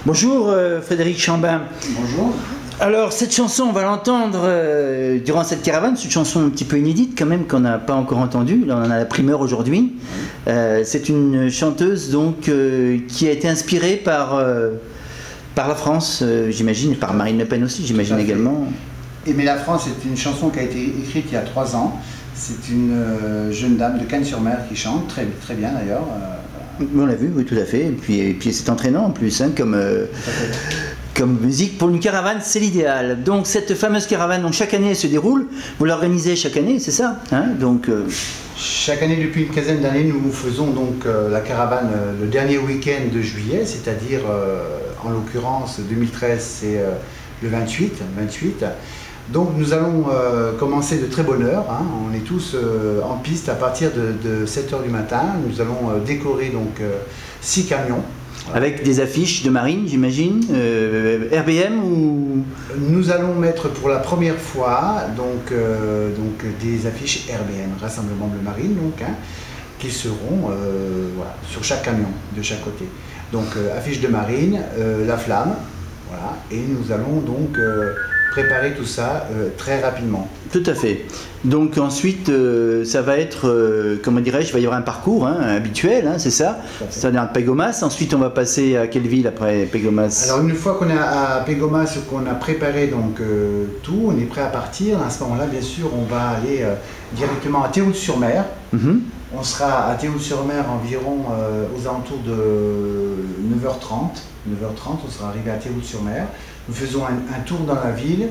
Bonjour Frédéric Chambin. Bonjour. Alors cette chanson, on va l'entendre durant cette caravane. C'est une chanson un petit peu inédite quand même qu'on n'a pas encore entendue. Là on en a la primeur aujourd'hui. C'est une chanteuse donc qui a été inspirée par la France, j'imagine, et par Marine Le Pen aussi, j'imagine également. Aimer la France, c'est une chanson qui a été écrite il y a 3 ans. C'est une jeune dame de Cannes-sur-Mer qui chante, très, très bien d'ailleurs. On l'a vu, oui, tout à fait. Et puis c'est entraînant en plus, hein, comme musique pour une caravane, c'est l'idéal. Donc cette fameuse caravane, donc, chaque année elle se déroule. Vous l'organisez chaque année, c'est ça, hein, donc, Chaque année, depuis une quinzaine d'années, nous faisons donc la caravane le dernier week-end de juillet, c'est-à-dire en l'occurrence 2013, c'est le 28. Donc nous allons commencer de très bonne heure, hein. On est tous en piste à partir de 7 h du matin. Nous allons décorer donc 6 camions. Avec des affiches de marine, j'imagine, RBM ou... Nous allons mettre pour la première fois donc des affiches RBM, Rassemblement Bleu Marine, donc, hein, qui seront voilà, sur chaque camion, de chaque côté. Donc affiche de marine, la flamme, voilà, et nous allons donc préparer tout ça très rapidement. Tout à fait. Donc ensuite, ça va être, comment dirais-je, il va y avoir un parcours hein, habituel, hein, c'est ça? C'est-à-dire à Pégomas. Ensuite, on va passer à quelle ville après Pégomas? Alors une fois qu'on est à Pégomas, qu'on a préparé donc tout, on est prêt à partir. À ce moment-là, bien sûr, on va aller directement à Théoule-sur-Mer. On sera à Théoule-sur-Mer environ aux alentours de 9h30. 9h30, on sera arrivé à Théoule-sur-Mer. Nous faisons un tour dans la ville,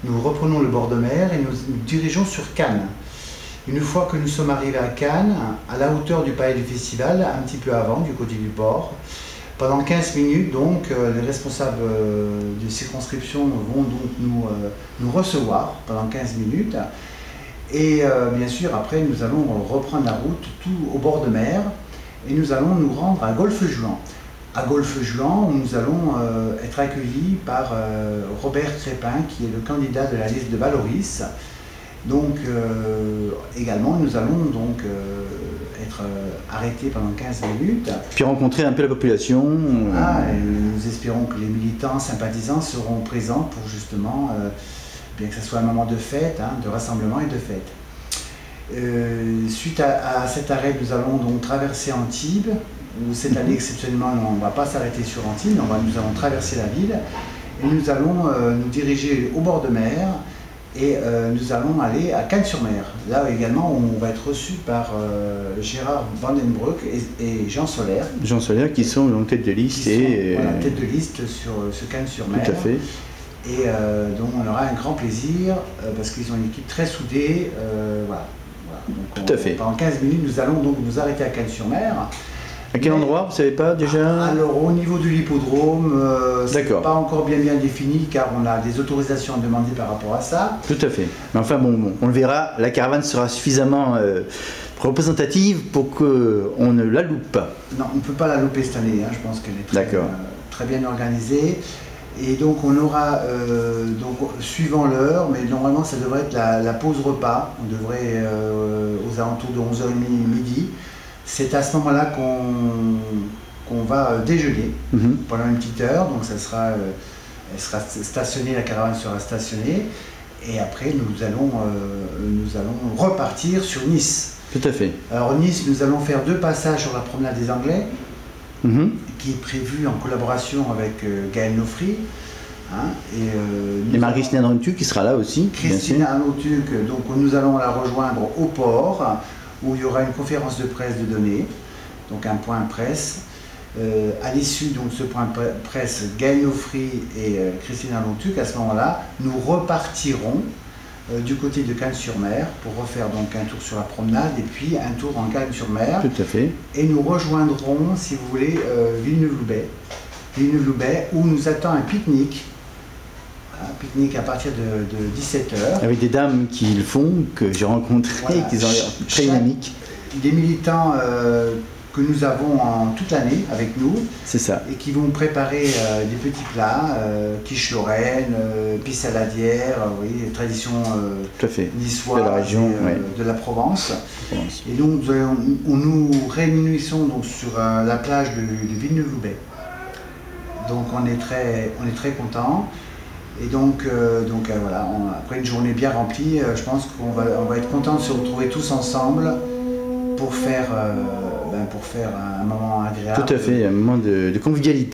nous reprenons le bord de mer et nous dirigeons sur Cannes. Une fois que nous sommes arrivés à Cannes, à la hauteur du palais du festival, un petit peu avant, du côté du port, pendant 15 minutes, donc, les responsables de circonscription vont donc nous recevoir pendant 15 minutes. Et bien sûr, après, nous allons reprendre la route tout au bord de mer et nous allons nous rendre à Golfe-Juan. À Golfe-Juan, où nous allons être accueillis par Robert Crépin, qui est le candidat de la liste de Valoris. Donc, également, nous allons donc être arrêtés pendant 15 minutes. Puis rencontrer un peu la population. Et nous espérons que les militants, sympathisants seront présents pour justement, bien que ce soit un moment de fête, hein, de rassemblement et de fête. Suite à cet arrêt, nous allons donc traverser Antibes. Où cette année, exceptionnellement, on ne va pas s'arrêter sur Antibes, nous allons traverser la ville et nous allons nous diriger au bord de mer et nous allons aller à Cannes-sur-Mer. Là également, on va être reçu par Gérard Vandenbroek et Jean Solaire. Jean Solaire qui sont en tête de liste. Tête de liste sur Cannes-sur-Mer. Tout à fait. Et donc on aura un grand plaisir parce qu'ils ont une équipe très soudée. Voilà. Donc, tout à fait. Pendant 15 minutes, nous allons donc nous arrêter à Cannes-sur-Mer. À quel endroit, vous ne savez pas déjà? Alors au niveau de l'hippodrome, c'est pas encore bien défini car on a des autorisations à demander par rapport à ça. Tout à fait. Mais enfin bon, on le verra, la caravane sera suffisamment représentative pour qu'on ne la loupe pas. Non, on ne peut pas la louper cette année, hein. Je pense qu'elle est très bien organisée. Et donc on aura, suivant l'heure, mais normalement ça devrait être la pause repas, on devrait aux alentours de 11h30 midi. C'est à ce moment-là qu'on va déjeuner pendant une petite heure, donc ça sera, elle sera stationnée, la caravane sera stationnée, et après nous allons repartir sur Nice. Tout à fait. Alors Nice, nous allons faire 2 passages sur la promenade des Anglais, qui est prévue en collaboration avec Gaël Nofri. Hein, et Marie-Christine Arnautuc qui sera là aussi. Christine Arnautuc, donc nous allons la rejoindre au port, où il y aura une conférence de presse de données, donc un point presse. À l'issue de ce point presse, Gaël Nofri et Christine Arnautuc, à ce moment-là, nous repartirons du côté de Cannes-sur-Mer pour refaire donc un tour sur la promenade et puis un tour en Cannes-sur-Mer. Tout à fait. Et nous rejoindrons, si vous voulez, Villeneuve-Loubet, où nous attend un pique-nique. Un pique-nique à partir de 17 h. Avec des dames qui le font, que j'ai rencontrées, voilà, qui sont très dynamiques. Des militants que nous avons toute l'année avec nous. C'est ça. Et qui vont préparer des petits plats, quiche lorraine, pisse saladière, oui, tradition niçoise, de la région, de la Provence. Et donc nous réunissons donc sur la plage de Villeneuve-Loubet. Donc on est très contents. Et donc voilà, après une journée bien remplie, je pense qu'on va être content de se retrouver tous ensemble pour faire un moment agréable. Tout à fait, un moment de convivialité.